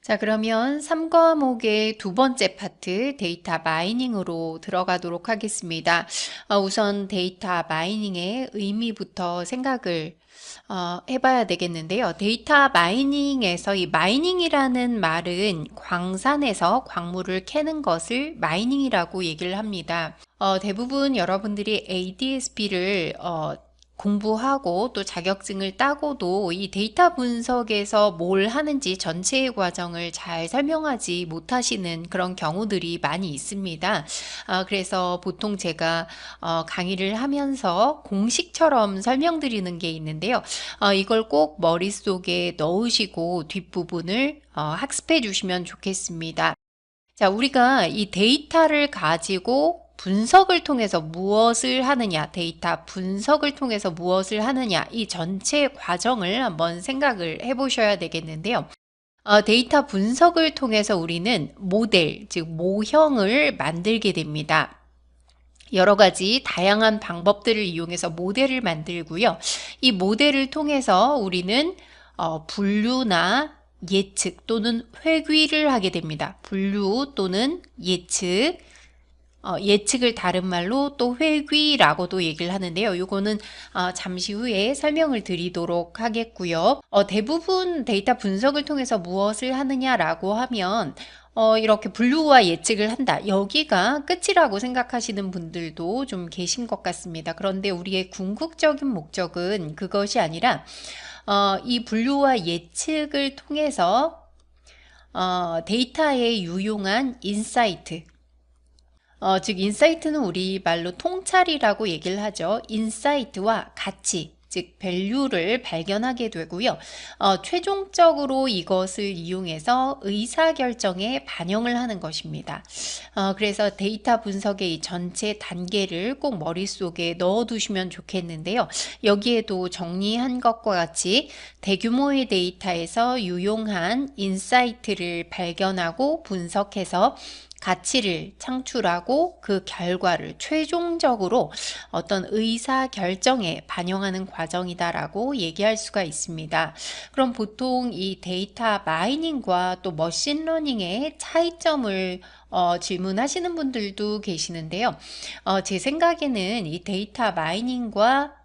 자, 그러면 3과목의 두 번째 파트 데이터 마이닝으로 들어가도록 하겠습니다. 우선 데이터 마이닝의 의미부터 생각을 해봐야 되겠는데요. 데이터 마이닝에서 이 마이닝이라는 말은 광산에서 광물을 캐는 것을 마이닝이라고 얘기를 합니다. 대부분 여러분들이 ADSB를 공부하고 또 자격증을 따고도 이 데이터 분석에서 뭘 하는지 전체의 과정을 잘 설명하지 못하시는 그런 경우들이 많이 있습니다. 그래서 보통 제가 강의를 하면서 공식처럼 설명드리는 게 있는데요. 이걸 꼭 머릿속에 넣으시고 뒷부분을 학습해 주시면 좋겠습니다. 자, 우리가 이 데이터를 가지고 분석을 통해서 무엇을 하느냐, 데이터 분석을 통해서 무엇을 하느냐, 이 전체 과정을 한번 생각을 해보셔야 되겠는데요. 데이터 분석을 통해서 우리는 모델, 즉 모형을 만들게 됩니다. 여러 가지 다양한 방법들을 이용해서 모델을 만들고요. 이 모델을 통해서 우리는 분류나 예측 또는 회귀를 하게 됩니다. 분류 또는 예측, 예측을 다른 말로 또 회귀라고도 얘기를 하는데요. 이거는 잠시 후에 설명을 드리도록 하겠고요. 대부분 데이터 분석을 통해서 무엇을 하느냐라고 하면 이렇게 분류와 예측을 한다. 여기가 끝이라고 생각하시는 분들도 좀 계신 것 같습니다. 그런데 우리의 궁극적인 목적은 그것이 아니라 이 분류와 예측을 통해서 데이터에 유용한 인사이트, 즉 인사이트는 우리 말로 통찰이라고 얘기를 하죠. 인사이트와 가치, 즉 밸류를 발견하게 되고요. 최종적으로 이것을 이용해서 의사결정에 반영을 하는 것입니다. 그래서 데이터 분석의 이 전체 단계를 꼭 머릿속에 넣어두시면 좋겠는데요. 여기에도 정리한 것과 같이 대규모의 데이터에서 유용한 인사이트를 발견하고 분석해서 가치를 창출하고 그 결과를 최종적으로 어떤 의사 결정에 반영하는 과정이다라고 얘기할 수가 있습니다. 그럼 보통 이 데이터 마이닝과 또 머신러닝의 차이점을 질문하시는 분들도 계시는데요. 제 생각에는 이 데이터 마이닝과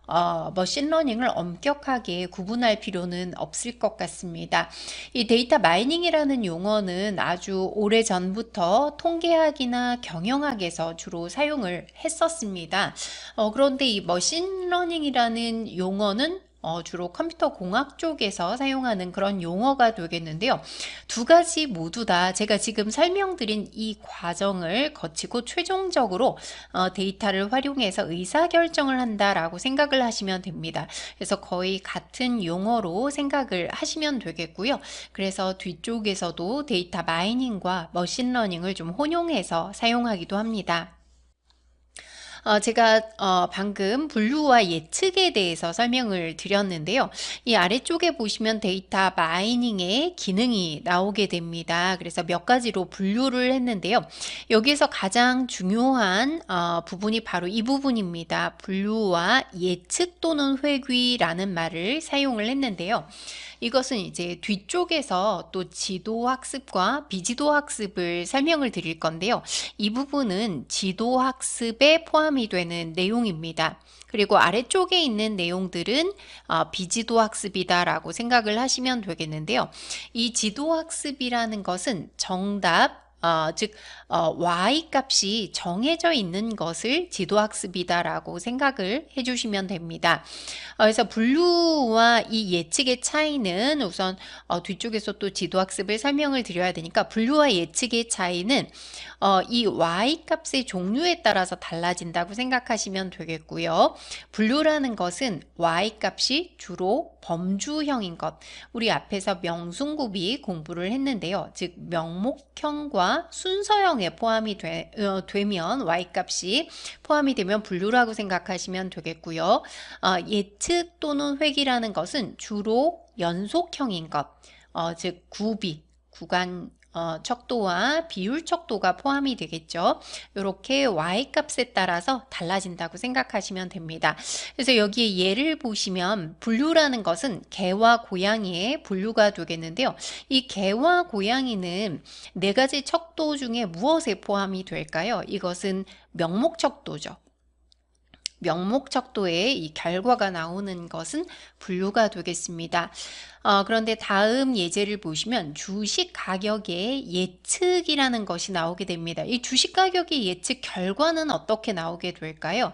머신러닝을 엄격하게 구분할 필요는 없을 것 같습니다. 이 데이터 마이닝이라는 용어는 아주 오래 전부터 통계학이나 경영학에서 주로 사용을 했었습니다. 그런데 이 머신러닝이라는 용어는 주로 컴퓨터 공학 쪽에서 사용하는 그런 용어가 되겠는데요. 두 가지 모두 다 제가 지금 설명드린 이 과정을 거치고 최종적으로 데이터를 활용해서 의사결정을 한다라고 생각을 하시면 됩니다. 그래서 거의 같은 용어로 생각을 하시면 되겠고요. 그래서 뒤쪽에서도 데이터 마이닝과 머신러닝을 좀 혼용해서 사용하기도 합니다. 제가 방금 분류와 예측에 대해서 설명을 드렸는데요. 이 아래쪽에 보시면 데이터 마이닝의 기능이 나오게 됩니다. 그래서 몇 가지로 분류를 했는데요. 여기에서 가장 중요한 부분이 바로 이 부분입니다. 분류와 예측 또는 회귀라는 말을 사용을 했는데요. 이것은 이제 뒤쪽에서 또 지도 학습과 비지도 학습을 설명을 드릴 건데요. 이 부분은 지도 학습에 포함이 되는 내용입니다. 그리고 아래쪽에 있는 내용들은 비지도 학습이다라고 생각을 하시면 되겠는데요. 이 지도 학습이라는 것은 정답, 즉 y 값이 정해져 있는 것을 지도학습이다라고 생각을 해주시면 됩니다. 그래서 분류와 이 예측의 차이는 우선 뒤쪽에서 또 지도학습을 설명을 드려야 되니까 분류와 예측의 차이는 이 y 값의 종류에 따라서 달라진다고 생각하시면 되겠고요. 분류라는 것은 y 값이 주로 범주형인 것, 우리 앞에서 명승구비 공부를 했는데요. 즉 명목형과 순서형에 포함이 되면 y-값이 포함이 되면 분류라고 생각하시면 되겠고요. 예측 또는 회귀라는 것은 주로 연속형인 것, 즉 구비, 구간 척도와 비율 척도가 포함이 되겠죠. 이렇게 y 값에 따라서 달라진다고 생각하시면 됩니다. 그래서 여기에 예를 보시면 분류라는 것은 개와 고양이의 분류가 되겠는데요. 이 개와 고양이는 네 가지 척도 중에 무엇에 포함이 될까요? 이것은 명목 척도죠. 명목 척도에 이 결과가 나오는 것은 분류가 되겠습니다. 그런데 다음 예제를 보시면 주식 가격의 예측이라는 것이 나오게 됩니다. 이 주식 가격의 예측 결과는 어떻게 나오게 될까요?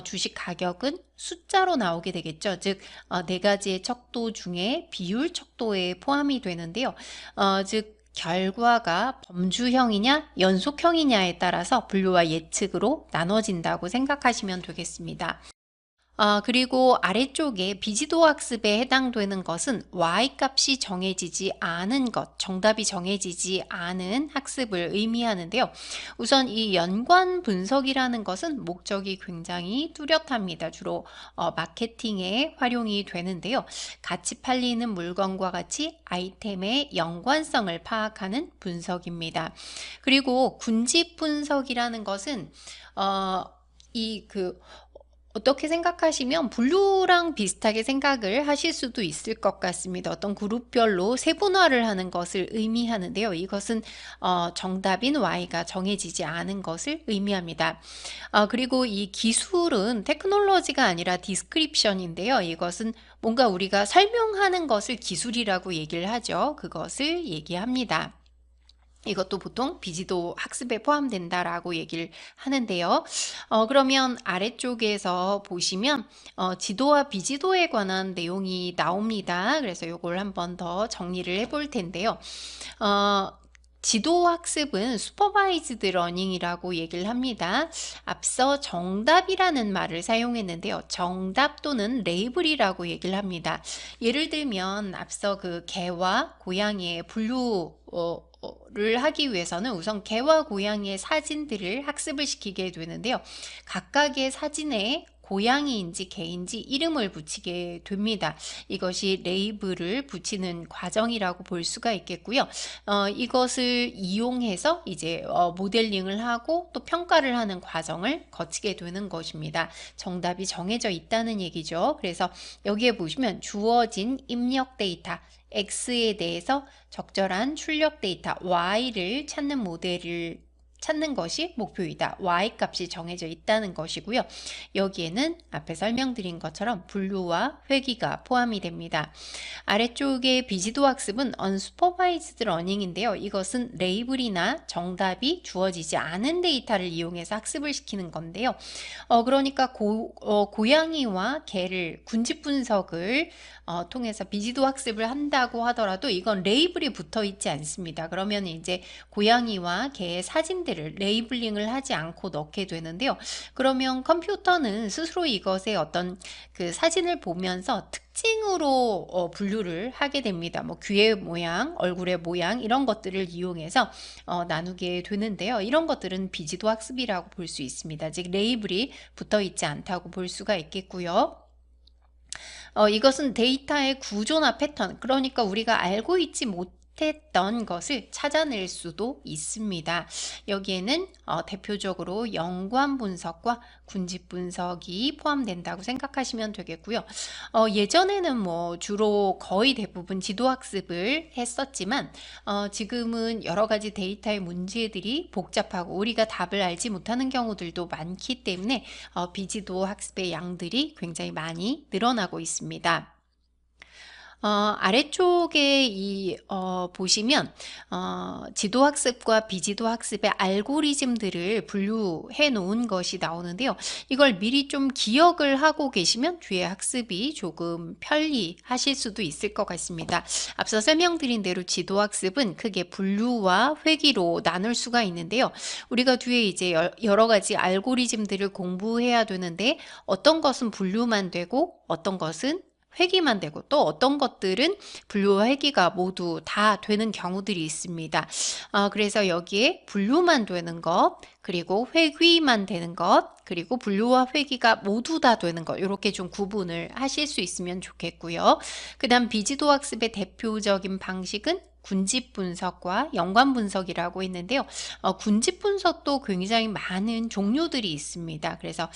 주식 가격은 숫자로 나오게 되겠죠. 즉, 네 가지의 척도 중에 비율 척도에 포함이 되는데요. 즉, 결과가 범주형이냐 연속형이냐에 따라서 분류와 예측으로 나눠진다고 생각하시면 되겠습니다. 그리고 아래쪽에 비지도 학습에 해당되는 것은 y값이 정해지지 않은 것, 정답이 정해지지 않은 학습을 의미하는데요. 우선 이 연관 분석이라는 것은 목적이 굉장히 뚜렷합니다. 주로 마케팅에 활용이 되는데요. 같이 팔리는 물건과 같이 아이템의 연관성을 파악하는 분석입니다. 그리고 군집 분석이라는 것은 어떻게 생각하시면 분류랑 비슷하게 생각을 하실 수도 있을 것 같습니다. 어떤 그룹별로 세분화를 하는 것을 의미하는데요. 이것은 정답인 Y가 정해지지 않은 것을 의미합니다. 그리고 이 기술은 테크놀로지가 아니라 디스크립션인데요. 이것은 뭔가 우리가 설명하는 것을 기술이라고 얘기를 하죠. 그것을 얘기합니다. 이것도 보통 비지도 학습에 포함된다라고 얘기를 하는데요. 그러면 아래쪽에서 보시면 지도와 비지도에 관한 내용이 나옵니다. 그래서 이걸 한번 더 정리를 해볼 텐데요. 지도 학습은 슈퍼바이즈드 러닝이라고 얘기를 합니다. 앞서 정답이라는 말을 사용했는데요. 정답 또는 레이블이라고 얘기를 합니다. 예를 들면 앞서 그 개와 고양이의 분류를 하기 위해서는 우선 개와 고양이의 사진들을 학습을 시키게 되는데요. 각각의 사진에 고양이인지 개인지 이름을 붙이게 됩니다. 이것이 레이블을 붙이는 과정이라고 볼 수가 있겠고요. 이것을 이용해서 이제 모델링을 하고 또 평가를 하는 과정을 거치게 되는 것입니다. 정답이 정해져 있다는 얘기죠. 그래서 여기에 보시면 주어진 입력 데이터 X에 대해서 적절한 출력 데이터 Y를 찾는 모델을 찾는 것이 목표이다. Y값이 정해져 있다는 것이고요. 여기에는 앞에 설명드린 것처럼 분류와 회귀가 포함이 됩니다. 아래쪽의 비지도 학습은 unsupervised learning인데요. 이것은 레이블이나 정답이 주어지지 않은 데이터를 이용해서 학습을 시키는 건데요. 그러니까 고양이와 개를 군집 분석을 통해서 비지도 학습을 한다고 하더라도 이건 레이블이 붙어 있지 않습니다. 그러면 이제 고양이와 개의 사진들을 레이블링을 하지 않고 넣게 되는데요. 그러면 컴퓨터는 스스로 이것의 어떤 그 사진을 보면서 특징으로 분류를 하게 됩니다. 뭐 귀의 모양, 얼굴의 모양 이런 것들을 이용해서 나누게 되는데요. 이런 것들은 비지도 학습이라고 볼 수 있습니다. 즉 레이블이 붙어 있지 않다고 볼 수가 있겠고요. 이것은 데이터의 구조나 패턴, 그러니까 우리가 알고 있지 못했던 것을 찾아낼 수도 있습니다. 여기에는 대표적으로 연관 분석과 군집 분석이 포함된다고 생각하시면 되겠고요. 예전에는 뭐 주로 거의 대부분 지도 학습을 했었지만 지금은 여러 가지 데이터의 문제들이 복잡하고 우리가 답을 알지 못하는 경우들도 많기 때문에 비지도 학습의 양들이 굉장히 많이 늘어나고 있습니다. 아래쪽에 보시면 지도 학습과 비지도 학습의 알고리즘들을 분류해 놓은 것이 나오는데요. 이걸 미리 좀 기억을 하고 계시면 뒤에 학습이 조금 편리하실 수도 있을 것 같습니다. 앞서 설명드린 대로 지도 학습은 크게 분류와 회귀로 나눌 수가 있는데요. 우리가 뒤에 이제 여러 가지 알고리즘들을 공부해야 되는데 어떤 것은 분류만 되고 어떤 것은 회귀만 되고 또 어떤 것들은 분류와 회귀가 모두 다 되는 경우들이 있습니다. 그래서 여기에 분류만 되는 것, 그리고 회귀만 되는 것, 그리고 분류와 회귀가 모두 다 되는 것 이렇게 좀 구분을 하실 수 있으면 좋겠고요. 그 다음 비지도 학습의 대표적인 방식은 군집 분석과 연관 분석이라고 했는데요. 군집 분석도 굉장히 많은 종류들이 있습니다. 그래서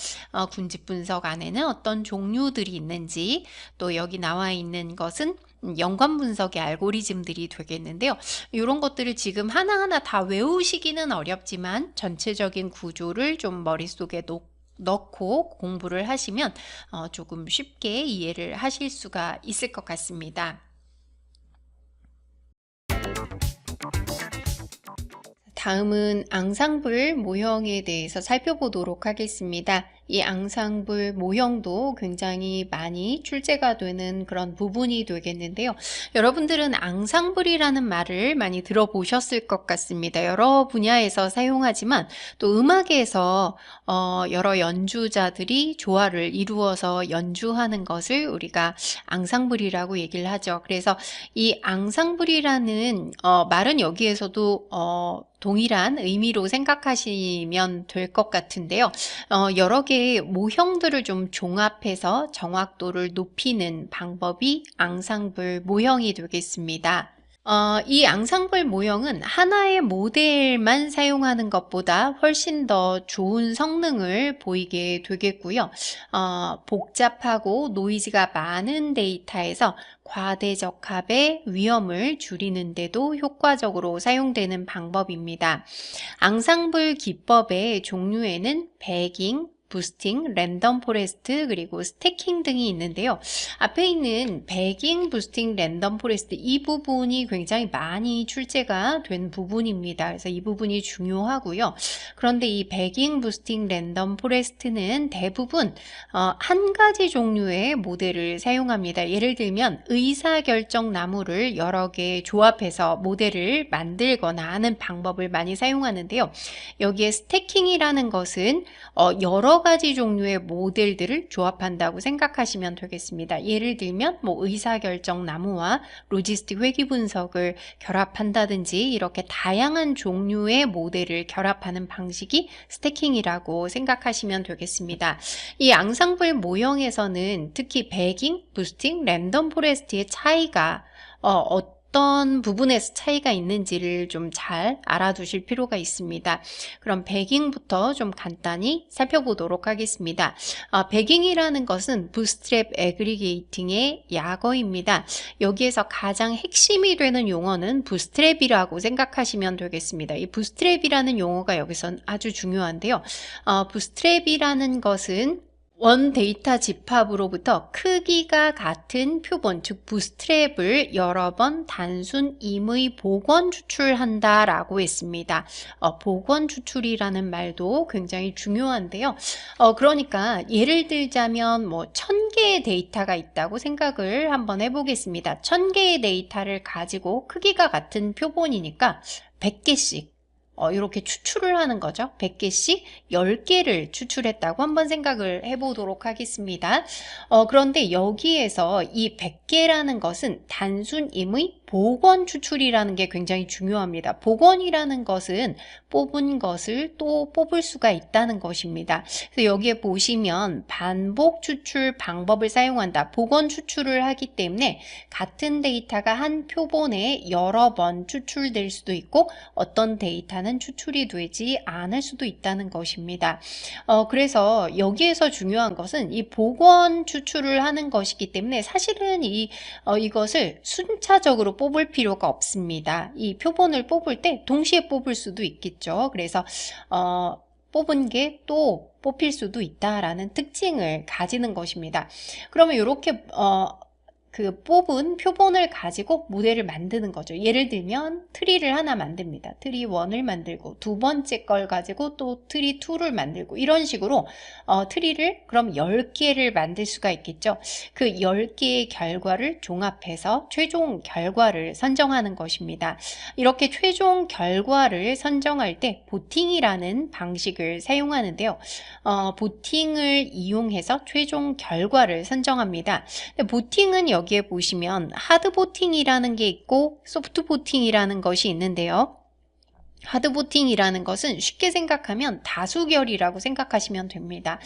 군집 분석 안에는 어떤 종류들이 있는지, 또 여기 나와 있는 것은 연관 분석의 알고리즘들이 되겠는데요. 이런 것들을 지금 하나하나 다 외우시기는 어렵지만 전체적인 구조를 좀 머릿속에 넣고 공부를 하시면 조금 쉽게 이해를 하실 수가 있을 것 같습니다. 다음은 앙상블 모형에 대해서 살펴보도록 하겠습니다. 이 앙상블 모형도 굉장히 많이 출제가 되는 그런 부분이 되겠는데요. 여러분들은 앙상블이라는 말을 많이 들어보셨을 것 같습니다. 여러 분야에서 사용하지만 또 음악에서 여러 연주자들이 조화를 이루어서 연주하는 것을 우리가 앙상블이라고 얘기를 하죠. 그래서 이 앙상블이라는 말은 여기에서도 동일한 의미로 생각하시면 될 것 같은데요. 여러 개의 모형들을 좀 종합해서 정확도를 높이는 방법이 앙상블 모형이 되겠습니다. 이 앙상블 모형은 하나의 모델만 사용하는 것보다 훨씬 더 좋은 성능을 보이게 되겠고요. 복잡하고 노이즈가 많은 데이터에서 과대적합의 위험을 줄이는데도 효과적으로 사용되는 방법입니다. 앙상블 기법의 종류에는 배깅, 부스팅, 랜덤 포레스트, 그리고 스태킹 등이 있는데요. 앞에 있는 배깅, 부스팅, 랜덤 포레스트 이 부분이 굉장히 많이 출제가 된 부분입니다. 그래서 이 부분이 중요하고요. 그런데 이 배깅, 부스팅, 랜덤 포레스트는 대부분 한 가지 종류의 모델을 사용합니다. 예를 들면 의사결정 나무를 여러 개 조합해서 모델을 만들거나 하는 방법을 많이 사용하는데요. 여기에 스태킹이라는 것은 여러 가지 종류의 모델들을 조합한다고 생각하시면 되겠습니다. 예를 들면 의사결정 나무와 로지스틱 회귀 분석을 결합한다든지 이렇게 다양한 종류의 모델을 결합하는 방식이 스태킹이라고 생각하시면 되겠습니다. 이 앙상블 모형에서는 특히 배깅, 부스팅, 랜덤 포레스트의 차이가 어떤 부분에서 차이가 있는지를 좀 잘 알아두실 필요가 있습니다. 그럼 배깅부터 좀 간단히 살펴보도록 하겠습니다. 배깅이라는 것은 부스트랩 애그리게이팅의 약어입니다. 여기에서 가장 핵심이 되는 용어는 부스트랩이라고 생각하시면 되겠습니다. 이 부스트랩이라는 용어가 여기선 아주 중요한데요. 부스트랩이라는 것은 원 데이터 집합으로부터 크기가 같은 표본, 즉 부스트랩을 여러 번 단순 임의 복원 추출한다라고 했습니다. 복원 추출이라는 말도 굉장히 중요한데요. 그러니까 예를 들자면 1000개의 데이터가 있다고 생각을 한번 해보겠습니다. 1000개의 데이터를 가지고 크기가 같은 표본이니까 100개씩 이렇게 추출을 하는 거죠. 100개씩 10개를 추출했다고 한번 생각을 해보도록 하겠습니다. 그런데 여기에서 이 100개라는 것은 단순임의 복원 추출이라는 게 굉장히 중요합니다. 복원이라는 것은 뽑은 것을 또 뽑을 수가 있다는 것입니다. 그래서 여기에 보시면 반복 추출 방법을 사용한다. 복원 추출을 하기 때문에 같은 데이터가 한 표본에 여러 번 추출될 수도 있고 어떤 데이터는 추출이 되지 않을 수도 있다는 것입니다. 그래서 여기에서 중요한 것은 이 복원 추출을 하는 것이기 때문에 사실은 이것을 순차적으로 뽑을 필요가 없습니다. 이 표본을 뽑을 때 동시에 뽑을 수도 있겠죠. 그래서 뽑은 게 또 뽑힐 수도 있다라는 특징을 가지는 것입니다. 그러면 이렇게 그 뽑은 표본을 가지고 모델을 만드는 거죠. 예를 들면 트리를 하나 만듭니다. 트리 1을 만들고 두 번째 걸 가지고 또 트리 2를 만들고 이런 식으로 트리를 그럼 10개를 만들 수가 있겠죠. 그 10개의 결과를 종합해서 최종 결과를 선정하는 것입니다. 이렇게 최종 결과를 선정할 때 보팅이라는 방식을 사용하는데요. 보팅을 이용해서 최종 결과를 선정합니다. 근데 보팅은 여기에 보시면 하드 보팅이라는 게 있고 소프트 보팅이라는 것이 있는데요. 하드 보팅이라는 것은 쉽게 생각하면 다수결이라고 생각하시면 됩니다.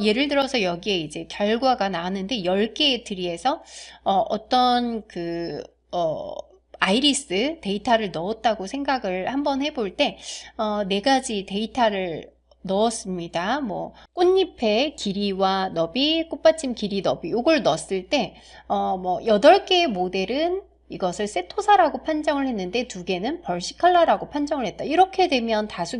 예를 들어서 여기에 이제 결과가 나왔는데 10개의 트리에서 어떤 아이리스 데이터를 넣었다고 생각을 한번 해볼 때, 네 가지 데이터를 넣었습니다. 뭐 꽃잎의 길이와 너비, 꽃받침 길이 너비 이걸 넣었을 때 뭐 8개의 모델은 이것을 세토사라고 판정을 했는데 2개는 벌시칼라라고 판정을 했다. 이렇게 되면 다수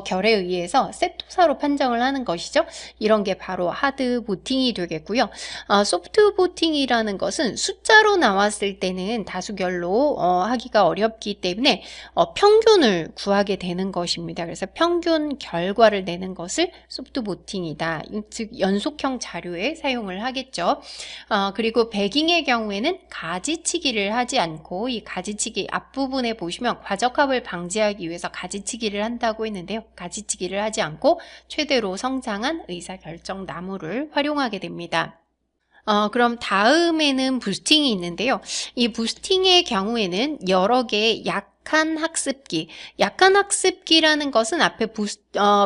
결에 의해서 세토사로 판정을 하는 것이죠. 이런 게 바로 하드 보팅이 되겠고요. 소프트 보팅이라는 것은 숫자로 나왔을 때는 다수결로 하기가 어렵기 때문에 평균을 구하게 되는 것입니다. 그래서 평균 결과를 내는 것을 소프트 보팅이다. 즉 연속형 자료에 사용을 하겠죠. 그리고 배깅의 경우에는 가지치기를 하지 않고 이 가지치기 앞부분에 보시면 과적합을 방지하기 위해서 가지치기를 한다고 했는데요. 가지치기를 하지 않고 최대로 성장한 의사결정 나무를 활용하게 됩니다. 그럼 다음에는 부스팅이 있는데요. 이 부스팅의 경우에는 여러 개의 약한 학습기라는 것은 앞에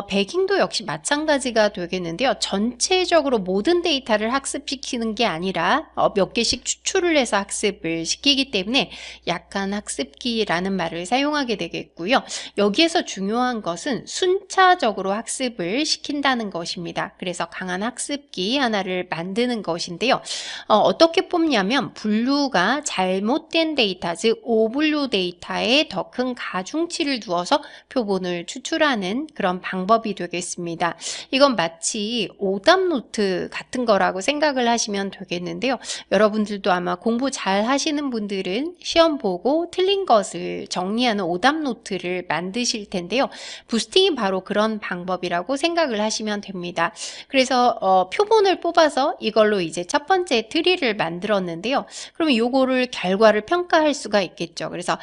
배깅도 역시 마찬가지가 되겠는데요. 전체적으로 모든 데이터를 학습시키는 게 아니라 몇 개씩 추출을 해서 학습을 시키기 때문에 약한 학습기라는 말을 사용하게 되겠고요. 여기에서 중요한 것은 순차적으로 학습을 시킨다는 것입니다. 그래서 강한 학습기 하나를 만드는 것인데요. 어떻게 뽑냐면 분류가 잘못된 데이터, 즉 오분류 데이터에 더 큰 가중치를 두어서 표본을 추출하는 그런 방법이 되겠습니다. 이건 마치 오답노트 같은 거라고 생각을 하시면 되겠는데요. 여러분들도 아마 공부 잘 하시는 분들은 시험 보고 틀린 것을 정리하는 오답노트를 만드실 텐데요. 부스팅이 바로 그런 방법이라고 생각을 하시면 됩니다. 그래서 표본을 뽑아서 이걸로 이제 첫 번째 트리를 만들었는데요. 그러면 요거를 결과를 평가할 수가 있겠죠. 그래서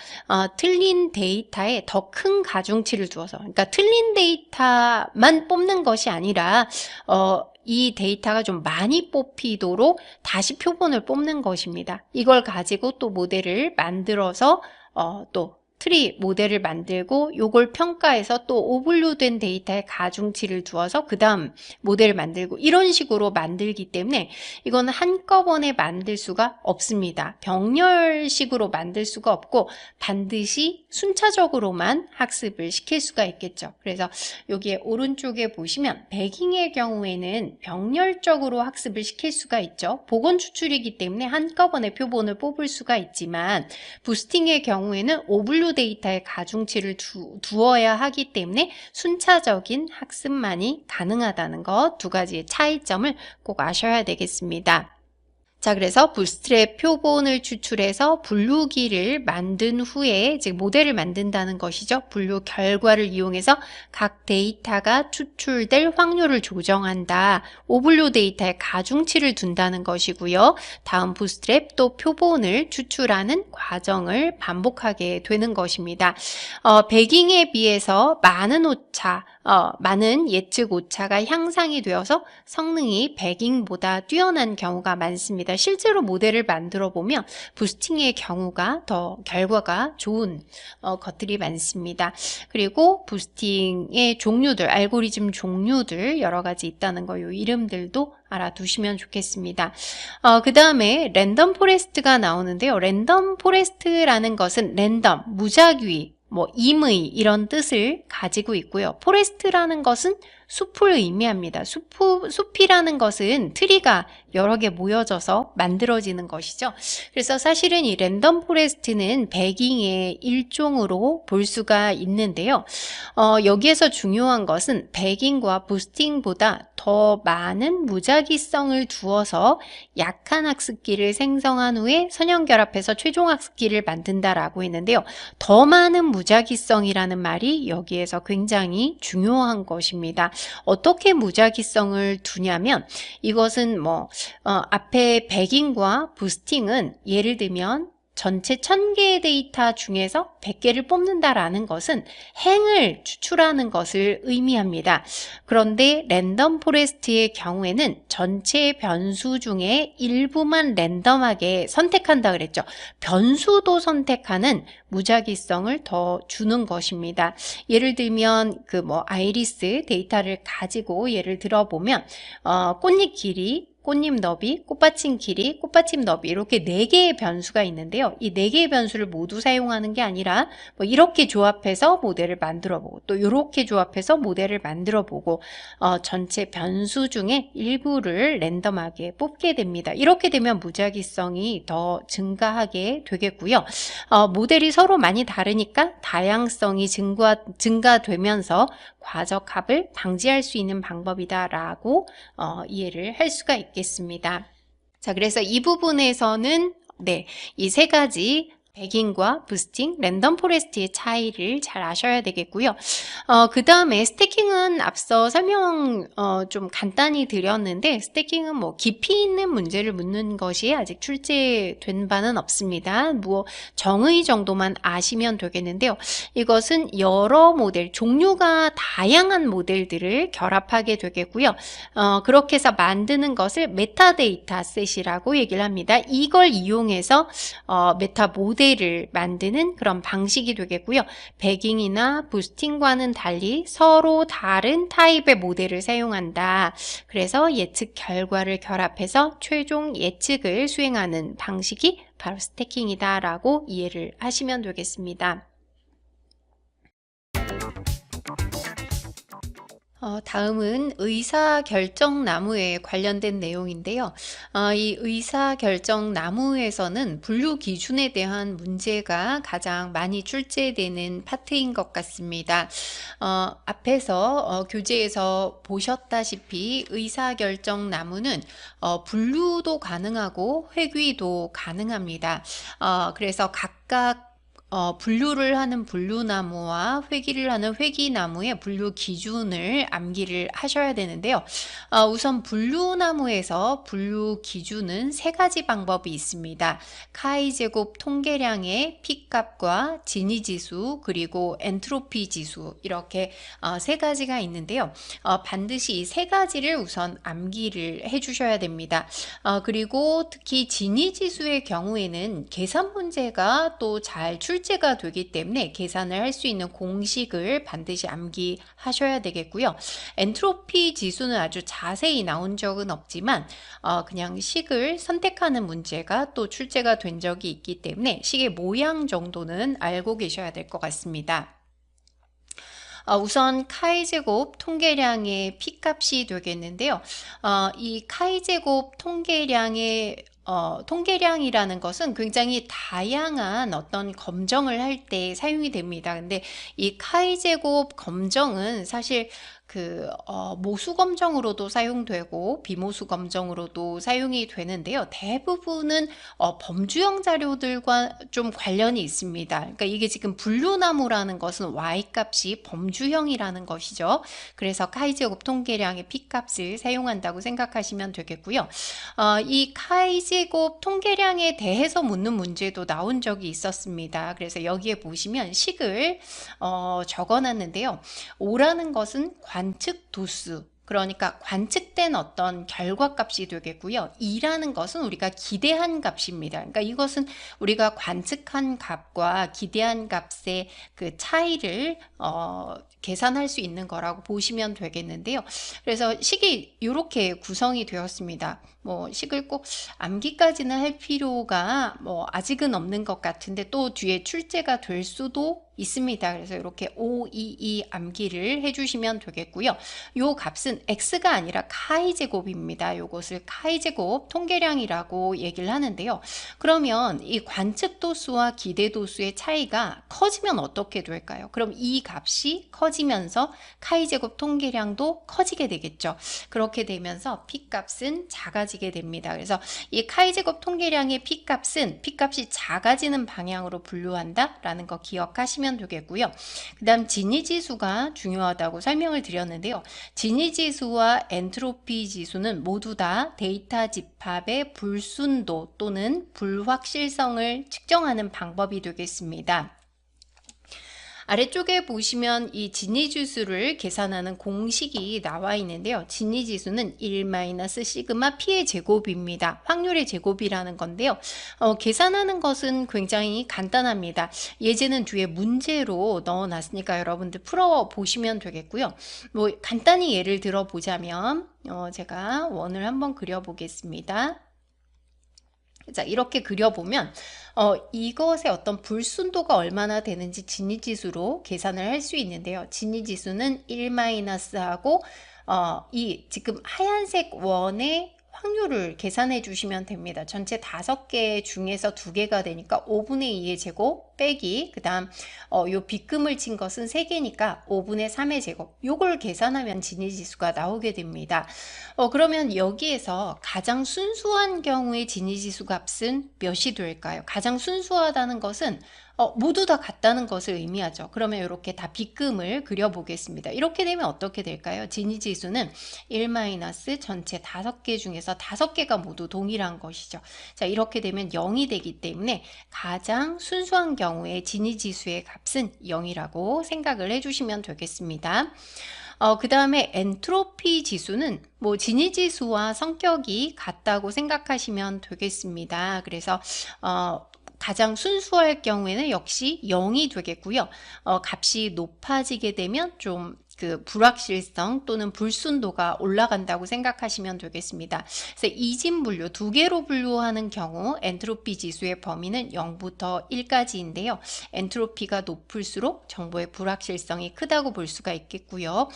틀린 데이터에 더 큰 가중치를 두어서, 그러니까 틀린 데이터만 뽑는 것이 아니라 이 데이터가 좀 많이 뽑히도록 다시 표본을 뽑는 것입니다. 이걸 가지고 또 모델을 만들어서 또 트리 모델을 만들고 요걸 평가해서 또 오분류된 데이터에 가중치를 두어서 그 다음 모델을 만들고 이런 식으로 만들기 때문에 이거는 한꺼번에 만들 수가 없습니다. 병렬식으로 만들 수가 없고 반드시 순차적으로만 학습을 시킬 수가 있겠죠. 그래서 여기에 오른쪽에 보시면 배깅의 경우에는 병렬적으로 학습을 시킬 수가 있죠. 복원 추출이기 때문에 한꺼번에 표본을 뽑을 수가 있지만 부스팅의 경우에는 오분류 데이터에 가중치를 두어야 하기 때문에 순차적인 학습만이 가능하다는 것 2가지의 차이점을 꼭 아셔야 되겠습니다. 자, 그래서 부스트랩 표본을 추출해서 분류기를 만든 후에 즉 모델을 만든다는 것이죠. 분류 결과를 이용해서 각 데이터가 추출될 확률을 조정한다. 오분류 데이터에 가중치를 둔다는 것이고요. 다음 부스트랩 또 표본을 추출하는 과정을 반복하게 되는 것입니다. 배깅에 비해서 많은 예측 오차가 향상이 되어서 성능이 배깅보다 뛰어난 경우가 많습니다. 실제로 모델을 만들어 보면 부스팅의 경우가 더 결과가 좋은 것들이 많습니다. 그리고 부스팅의 종류들, 알고리즘 종류들 여러 가지 있다는 거, 요 이름들도 알아두시면 좋겠습니다. 그 다음에 랜덤 포레스트가 나오는데요. 랜덤 포레스트라는 것은 랜덤, 무작위, 임의 이런 뜻을 가지고 있고요. 포레스트라는 것은 숲을 의미합니다. 숲이라는 것은 트리가 여러 개 모여져서 만들어지는 것이죠. 그래서 사실은 이 랜덤 포레스트는 배깅의 일종으로 볼 수가 있는데요. 여기에서 중요한 것은 배깅과 부스팅보다 더 많은 무작위성을 두어서 약한 학습기를 생성한 후에 선형결합해서 최종 학습기를 만든다라고 했는데요. 더 많은 무작위성이라는 말이 여기에서 굉장히 중요한 것입니다. 어떻게 무작위성을 두냐면 이것은 앞에 배깅과 부스팅은 예를 들면 전체 1000개의 데이터 중에서 100개를 뽑는다라는 것은 행을 추출하는 것을 의미합니다. 그런데 랜덤 포레스트의 경우에는 전체 변수 중에 일부만 랜덤하게 선택한다 그랬죠. 변수도 선택하는 무작위성을 더 주는 것입니다. 예를 들면 아이리스 데이터를 가지고 예를 들어보면 꽃잎 길이 꽃잎 너비, 꽃받침 길이, 꽃받침 너비 이렇게 4개의 변수가 있는데요. 이 4개의 변수를 모두 사용하는 게 아니라 뭐 이렇게 조합해서 모델을 만들어 보고 또 이렇게 조합해서 모델을 만들어 보고 전체 변수 중에 일부를 랜덤하게 뽑게 됩니다. 이렇게 되면 무작위성이 더 증가하게 되겠고요. 모델이 서로 많이 다르니까 다양성이 증가되면서 과적합을 방지할 수 있는 방법이다라고 이해를 할 수가 있겠습니다. 자, 그래서 이 부분에서는 이 3가지 배깅과 부스팅, 랜덤 포레스트의 차이를 잘 아셔야 되겠고요. 그 다음에 스태킹은 앞서 설명 좀 간단히 드렸는데 스태킹은 뭐 깊이 있는 문제를 묻는 것이 아직 출제된 바는 없습니다. 뭐 정의 정도만 아시면 되겠는데요. 이것은 여러 모델, 종류가 다양한 모델들을 결합하게 되겠고요. 그렇게 해서 만드는 것을 메타데이터 셋이라고 얘기를 합니다. 이걸 이용해서 메타 모델을 만드는 그런 방식이 되겠고요. 배깅이나 부스팅과는 달리 서로 다른 타입의 모델을 사용한다. 그래서 예측 결과를 결합해서 최종 예측을 수행하는 방식이 바로 스태킹이다 라고 이해를 하시면 되겠습니다. 다음은 의사결정나무에 관련된 내용인데요. 이 의사결정나무에서는 분류 기준에 대한 문제가 가장 많이 출제되는 파트인 것 같습니다. 앞에서 교재에서 보셨다시피 의사결정나무는 분류도 가능하고 회귀도 가능합니다. 그래서 각각 분류를 하는 분류나무와 회귀를 하는 회귀나무의 분류 기준을 암기를 하셔야 되는데요. 우선 분류나무에서 분류 기준은 3가지 방법이 있습니다. 카이 제곱 통계량의 P값과 지니지수 그리고 엔트로피 지수 이렇게 3가지가 있는데요. 반드시 이 3가지를 우선 암기를 해주셔야 됩니다. 그리고 특히 지니지수의 경우에는 계산 문제가 또 잘 출제가 되기 때문에 계산을 할 수 있는 공식을 반드시 암기하셔야 되겠고요. 엔트로피 지수는 아주 자세히 나온 적은 없지만 그냥 식을 선택하는 문제가 또 출제가 된 적이 있기 때문에 식의 모양 정도는 알고 계셔야 될 것 같습니다. 우선 카이제곱 통계량의 P값이 되겠는데요. 이 카이제곱 통계량의 통계량이라는 것은 굉장히 다양한 어떤 검정을 할 때 사용이 됩니다. 근데 이 카이제곱 검정은 사실 모수 검정으로도 사용되고 비모수 검정으로도 사용이 되는데요. 대부분은 범주형 자료들과 좀 관련이 있습니다. 그러니까 이게 지금 분류나무라는 것은 y-값이 범주형이라는 것이죠. 그래서 카이제곱 통계량의 p-값을 사용한다고 생각하시면 되겠고요. 이 카이제곱 통계량에 대해서 묻는 문제도 나온 적이 있었습니다. 그래서 여기에 보시면 식을 적어놨는데요. O라는 것은 관측 도수, 그러니까 관측된 어떤 결과값이 되겠고요. 2라는 것은 우리가 기대한 값입니다. 그러니까 이것은 우리가 관측한 값과 기대한 값의 그 차이를 계산할 수 있는 거라고 보시면 되겠는데요. 그래서 식이 이렇게 구성이 되었습니다. 뭐 식을 꼭 암기까지는 할 필요가 뭐 아직은 없는 것 같은데 또 뒤에 출제가 될 수도 있습니다. 그래서 이렇게 522 암기를 해주시면 되겠고요. 요 값은 x가 아니라 카이 제곱입니다. 요것을 카이 제곱 통계량이라고 얘기를 하는데요. 그러면 이 관측 도수와 기대 도수의 차이가 커지면 어떻게 될까요? 그럼 이 값이 커지면서 카이 제곱 통계량도 커지게 되겠죠. 그렇게 되면서 p 값은 작아지게 됩니다. 그래서 이 카이 제곱 통계량의 p 값이 작아지는 방향으로 분류한다라는 거 기억하시면 되겠고요. 그 다음 지니지수가 중요하다고 설명을 드렸는데요. 지니지수와 엔트로피 지수는 모두 다 데이터 집합의 불순도 또는 불확실성을 측정하는 방법이 되겠습니다. 아래쪽에 보시면 이 지니지수를 계산하는 공식이 나와 있는데요. 지니지수는 1-시그마 P의 제곱입니다. 확률의 제곱이라는 건데요. 계산하는 것은 굉장히 간단합니다. 예제는 뒤에 문제로 넣어놨으니까 여러분들 풀어보시면 되겠고요. 뭐 간단히 예를 들어 보자면 제가 원을 한번 그려보겠습니다. 자, 이렇게 그려보면 이것의 어떤 불순도가 얼마나 되는지 지니지수로 계산을 할 수 있는데요. 지니지수는 1-하고 이 지금 하얀색 원의 확률을 계산해 주시면 됩니다. 전체 5개 중에서 2개가 되니까 5분의 2의 제곱 빼기 그 다음 요 빗금을 친 것은 3개니까 5분의 3의 제곱 요걸 계산하면 지니지수가 나오게 됩니다. 그러면 여기에서 가장 순수한 경우의 지니지수 값은 몇이 될까요? 가장 순수하다는 것은 모두 다 같다는 것을 의미하죠. 그러면 이렇게 다 빗금을 그려보겠습니다. 이렇게 되면 어떻게 될까요? 지니지수는 1- 전체 5개 중에서 5개가 모두 동일한 것이죠. 자, 이렇게 되면 0이 되기 때문에 가장 순수한 경우에 지니지수의 값은 0이라고 생각을 해주시면 되겠습니다. 그 다음에 엔트로피 지수는 뭐 지니지수와 성격이 같다고 생각하시면 되겠습니다. 그래서 가장 순수할 경우에는 역시 0이 되겠고요. 값이 높아지게 되면 좀 그 불확실성 또는 불순도가 올라간다고 생각하시면 되겠습니다. 그래서 이진분류 2개로 분류하는 경우 엔트로피 지수의 범위는 0부터 1까지인데요. 엔트로피가 높을수록 정보의 불확실성이 크다고 볼 수가 있겠고요.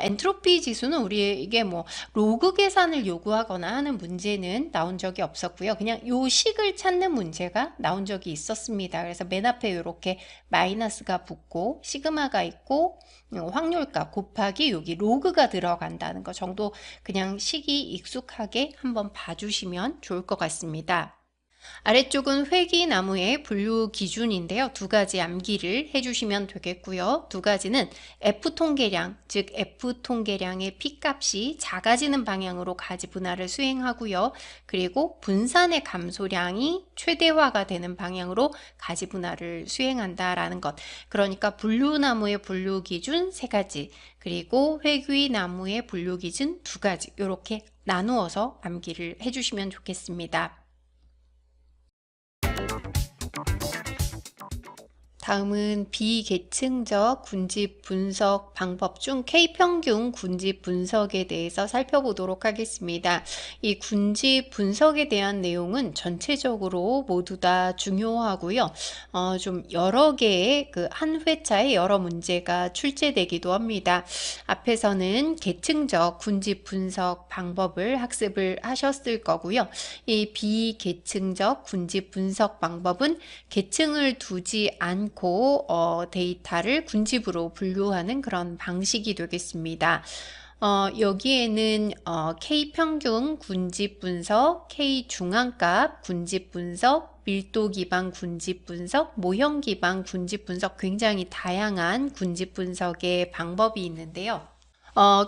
엔트로피 지수는 우리에게 뭐 로그 계산을 요구하거나 하는 문제는 나온 적이 없었고요. 그냥 요 식을 찾는 문제가 나온 적이 있었습니다. 그래서 맨 앞에 이렇게 마이너스가 붙고 시그마가 있고 확률값 곱하기 여기 로그가 들어간다는 거 정도 그냥 식이 익숙하게 한번 봐주시면 좋을 것 같습니다. 아래쪽은 회기나무의 분류 기준인데요. 2가지 암기를 해주시면 되겠고요. 2가지는 F통계량, 즉 F통계량의 P값이 작아지는 방향으로 가지 분할을 수행하고요. 그리고 분산의 감소량이 최대화가 되는 방향으로 가지 분할을 수행한다라는 것. 그러니까 분류나무의 분류 기준 3가지, 그리고 회귀나무의 분류 기준 2가지 이렇게 나누어서 암기를 해주시면 좋겠습니다. 다음은 비계층적 군집 분석 방법 중 K평균 군집 분석에 대해서 살펴보도록 하겠습니다. 이 군집 분석에 대한 내용은 전체적으로 모두 다 중요하고요. 좀 여러 개의 그 한 회차에 여러 문제가 출제되기도 합니다. 앞에서는 계층적 군집 분석 방법을 학습을 하셨을 거고요. 이 비계층적 군집 분석 방법은 계층을 두지 않고 데이터를 군집으로 분류하는 그런 방식이 되겠습니다. 여기에는 K평균 군집 분석, K중앙값 군집 분석, 밀도 기반 군집 분석, 모형 기반 군집 분석 굉장히 다양한 군집 분석의 방법이 있는데요.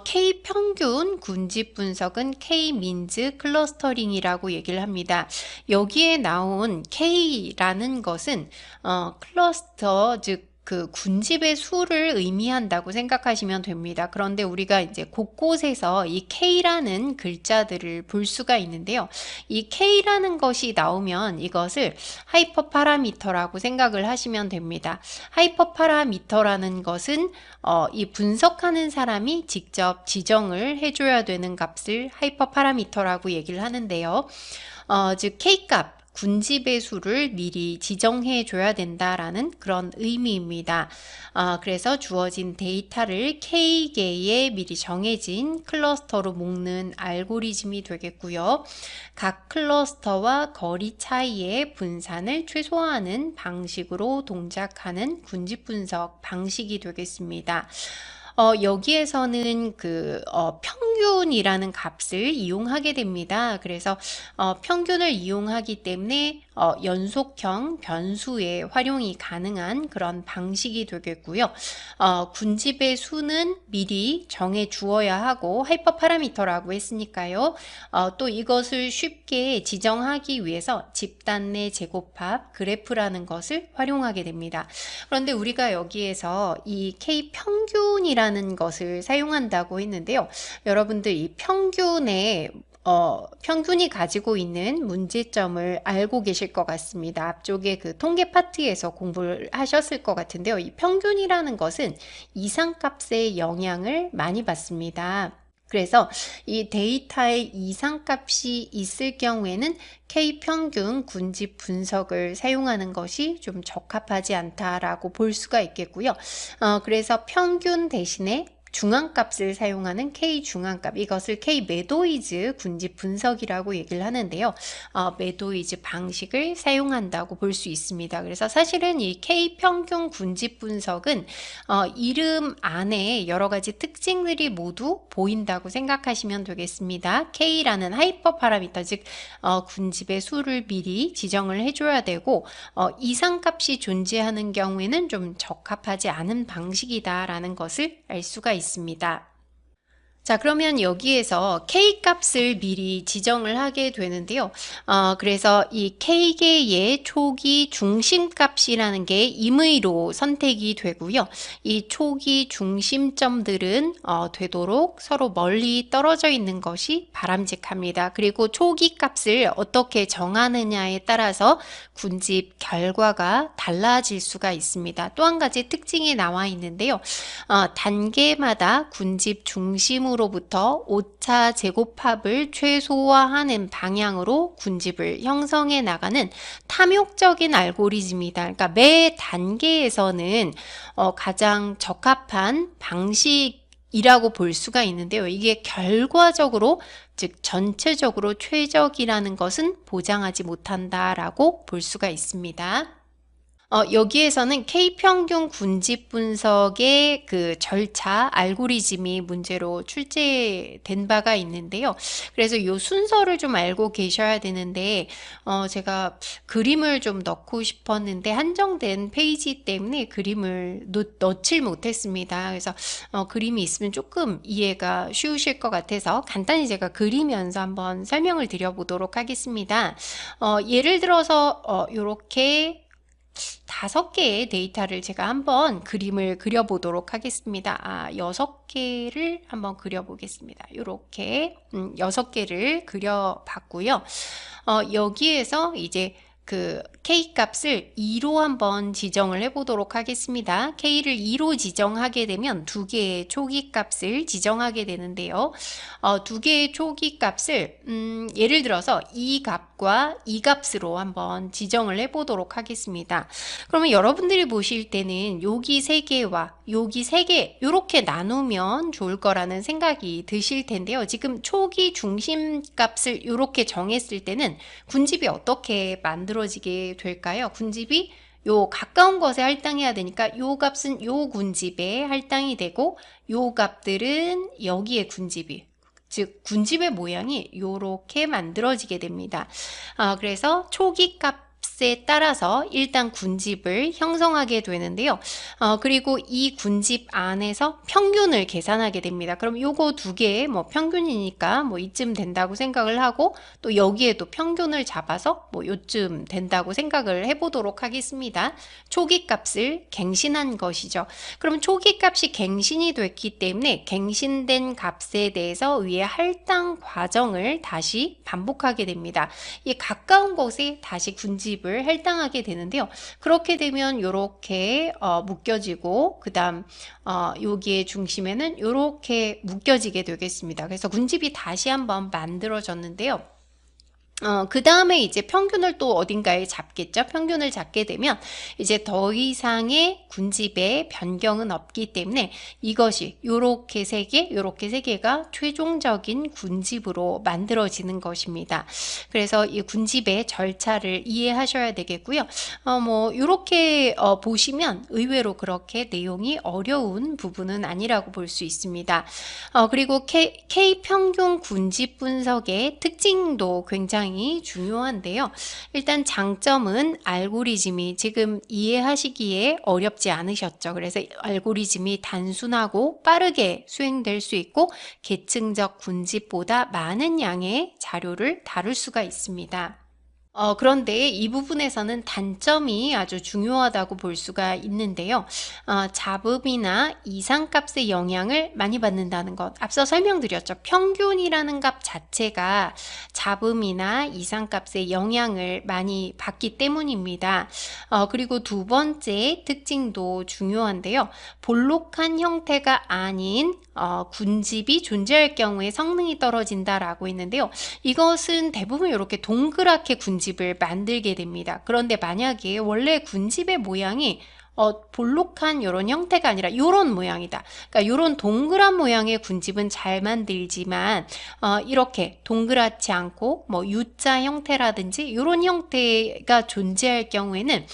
K평균 군집 분석은 K-민즈 클러스터링이라고 얘기를 합니다. 여기에 나온 K라는 것은 클러스터, 즉 그 군집의 수를 의미한다고 생각하시면 됩니다. 그런데 우리가 이제 곳곳에서 이 K라는 글자들을 볼 수가 있는데요. 이 K라는 것이 나오면 이것을 하이퍼 파라미터라고 생각을 하시면 됩니다. 하이퍼 파라미터라는 것은 이 분석하는 사람이 직접 지정을 해줘야 되는 값을 하이퍼 파라미터라고 얘기를 하는데요. 즉 K값 군집의 수를 미리 지정해 줘야 된다라는 그런 의미입니다. 그래서 주어진 데이터를 K개의 미리 정해진 클러스터로 묶는 알고리즘이 되겠고요. 각 클러스터와 거리 차이의 분산을 최소화하는 방식으로 동작하는 군집 분석 방식이 되겠습니다. 여기에서는 그 평균이라는 값을 이용하게 됩니다. 그래서 평균을 이용하기 때문에 연속형 변수에 활용이 가능한 그런 방식이 되겠고요. 군집의 수는 미리 정해 주어야 하고 하이퍼 파라미터라고 했으니까요. 또 이것을 쉽게 지정하기 위해서 집단 내 제곱합 그래프라는 것을 활용하게 됩니다. 그런데 우리가 여기에서 이 K 평균이라는 것을 사용한다고 했는데요. 여러분들 이 평균이 가지고 있는 문제점을 알고 계실 것 같습니다. 앞쪽에 그 통계 파트에서 공부를 하셨을 것 같은데요. 이 평균이라는 것은 이상값의 영향을 많이 받습니다. 그래서 이 데이터에 이상값이 있을 경우에는 K평균 군집 분석을 사용하는 것이 좀 적합하지 않다라고 볼 수가 있겠고요. 그래서 평균 대신에 중앙값을 사용하는 K중앙값, 이것을 K매도이즈 군집 분석이라고 얘기를 하는데요. 매도이즈 방식을 사용한다고 볼 수 있습니다. 그래서 사실은 이 K평균 군집 분석은 이름 안에 여러 가지 특징들이 모두 보인다고 생각하시면 되겠습니다. K라는 하이퍼 파라미터, 즉 군집의 수를 미리 지정을 해줘야 되고 이상값이 존재하는 경우에는 좀 적합하지 않은 방식이다라는 것을 알 수가 있습니다. 자, 그러면 여기에서 K 값을 미리 지정을 하게 되는데요. 그래서 이 K개의 초기 중심값이라는 게 임의로 선택이 되고요. 이 초기 중심점들은 되도록 서로 멀리 떨어져 있는 것이 바람직합니다. 그리고 초기 값을 어떻게 정하느냐에 따라서 군집 결과가 달라질 수가 있습니다. 또 한 가지 특징이 나와 있는데요. 단계마다 군집 중심으로부터 오차 제곱합을 최소화하는 방향으로 군집을 형성해 나가는 탐욕적인 알고리즘이다. 그러니까 매 단계에서는 가장 적합한 방식이라고 볼 수가 있는데요. 이게 결과적으로, 즉 전체적으로 최적이라는 것은 보장하지 못한다라고 볼 수가 있습니다. 여기에서는 K평균 군집 분석의 그 절차, 알고리즘이 문제로 출제된 바가 있는데요. 그래서 이 순서를 좀 알고 계셔야 되는데, 제가 그림을 좀 넣고 싶었는데, 한정된 페이지 때문에 그림을 넣질 못했습니다. 그래서 그림이 있으면 조금 이해가 쉬우실 것 같아서 간단히 제가 그리면서 한번 설명을 드려보도록 하겠습니다. 예를 들어서, 이렇게 5개의 데이터를 제가 한번 그림을 그려보도록 하겠습니다. 6개를 한번 그려보겠습니다. 이렇게 6개를 그려봤고요. 여기에서 이제 그 K 값을 2로 한번 지정을 해보도록 하겠습니다. K를 2로 지정하게 되면 2개의 초기 값을 지정하게 되는데요. 2개의 초기 값을 예를 들어서 이 값과 이 값으로 한번 지정을 해보도록 하겠습니다. 그러면 여러분들이 보실 때는 여기 3개와 여기 3개 이렇게 나누면 좋을 거라는 생각이 드실 텐데요. 지금 초기 중심 값을 이렇게 정했을 때는 군집이 어떻게 만들어지게 될까요? 군집이 요 가까운 것에 할당해야 되니까 요 값은 요 군집에 할당이 되고 요 값들은 여기에 군집이, 즉 군집의 모양이 이렇게 만들어지게 됩니다. 그래서 초기 값에 따라서 일단 군집을 형성하게 되는데요. 그리고 이 군집 안에서 평균을 계산하게 됩니다. 그럼 요거 2개 뭐 평균이니까 뭐 이쯤 된다고 생각을 하고 또 여기에도 평균을 잡아서 뭐 요쯤 된다고 생각을 해보도록 하겠습니다. 초기 값을 갱신한 것이죠. 그럼 초기 값이 갱신이 됐기 때문에 갱신된 값에 대해서 위에 할당 과정을 다시 반복하게 됩니다. 이 가까운 곳에 다시 군집을 할당하게 되는데요. 그렇게 되면 이렇게 묶여지고 그 다음 여기의 중심에는 이렇게 묶여지게 되겠습니다. 그래서 군집이 다시 한번 만들어졌는데요. 그 다음에 이제 평균을 또 어딘가에 잡겠죠. 평균을 잡게 되면 이제 더 이상의 군집의 변경은 없기 때문에 이것이 요렇게 3개, 요렇게 3개가 최종적인 군집으로 만들어지는 것입니다. 그래서 이 군집의 절차를 이해하셔야 되겠고요. 뭐 요렇게 보시면 의외로 그렇게 내용이 어려운 부분은 아니라고 볼 수 있습니다. 그리고 K 평균 군집 분석의 특징도 굉장히 굉장히 중요한데요. 일단 장점은 알고리즘이 지금 이해하시기에 어렵지 않으셨죠. 그래서 알고리즘이 단순하고 빠르게 수행될 수 있고 계층적 군집보다 많은 양의 자료를 다룰 수가 있습니다. 그런데 이 부분에서는 단점이 아주 중요하다고 볼 수가 있는데요. 잡음이나 이상값의 영향을 많이 받는다는 것. 앞서 설명드렸죠. 평균이라는 값 자체가 잡음이나 이상값의 영향을 많이 받기 때문입니다. 그리고 두 번째 특징도 중요한데요. 볼록한 형태가 아닌 군집이 존재할 경우에 성능이 떨어진다라고 했는데요. 이것은 대부분 이렇게 동그랗게 군집을 만들게 됩니다. 그런데 만약에 원래 군집의 모양이 볼록한 이런 형태가 아니라 이런 모양이다. 그러니까 이런 동그란 모양의 군집은 잘 만들지만 이렇게 동그랗지 않고 뭐 U자 형태라든지 이런 형태가 존재할 경우에는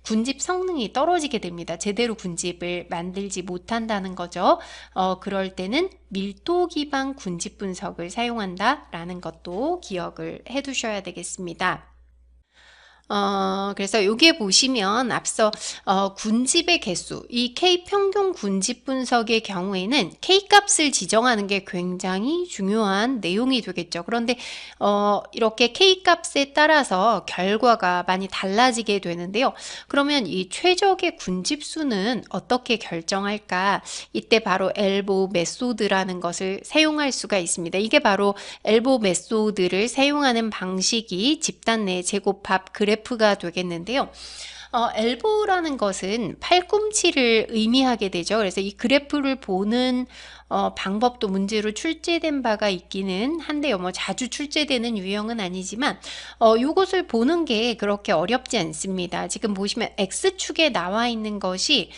군집 성능이 떨어지게 됩니다. 제대로 군집을 만들지 못한다는 거죠. 그럴 때는 밀도 기반 군집 분석을 사용한다라는 것도 기억을 해 두셔야 되겠습니다. 그래서 여기에 보시면 앞서 군집의 개수, 이 K 평균 군집 분석의 경우에는 K 값을 지정하는 게 굉장히 중요한 내용이 되겠죠. 그런데 이렇게 K 값에 따라서 결과가 많이 달라지게 되는데요. 그러면 이 최적의 군집 수는 어떻게 결정할까? 이때 바로 엘보 메소드라는 것을 사용할 수가 있습니다. 이게 바로 엘보 메소드를 사용하는 방식이 집단 내 제곱합 그래프가 되겠는데요. 엘보라는 것은 팔꿈치를 의미하게 되죠. 그래서 이 그래프를 보는 방법도 문제로 출제된 바가 있기는 한데요. 뭐 자주 출제되는 유형은 아니지만 이것을 보는 게 그렇게 어렵지 않습니다. 지금 보시면 X축에 나와 있는 것이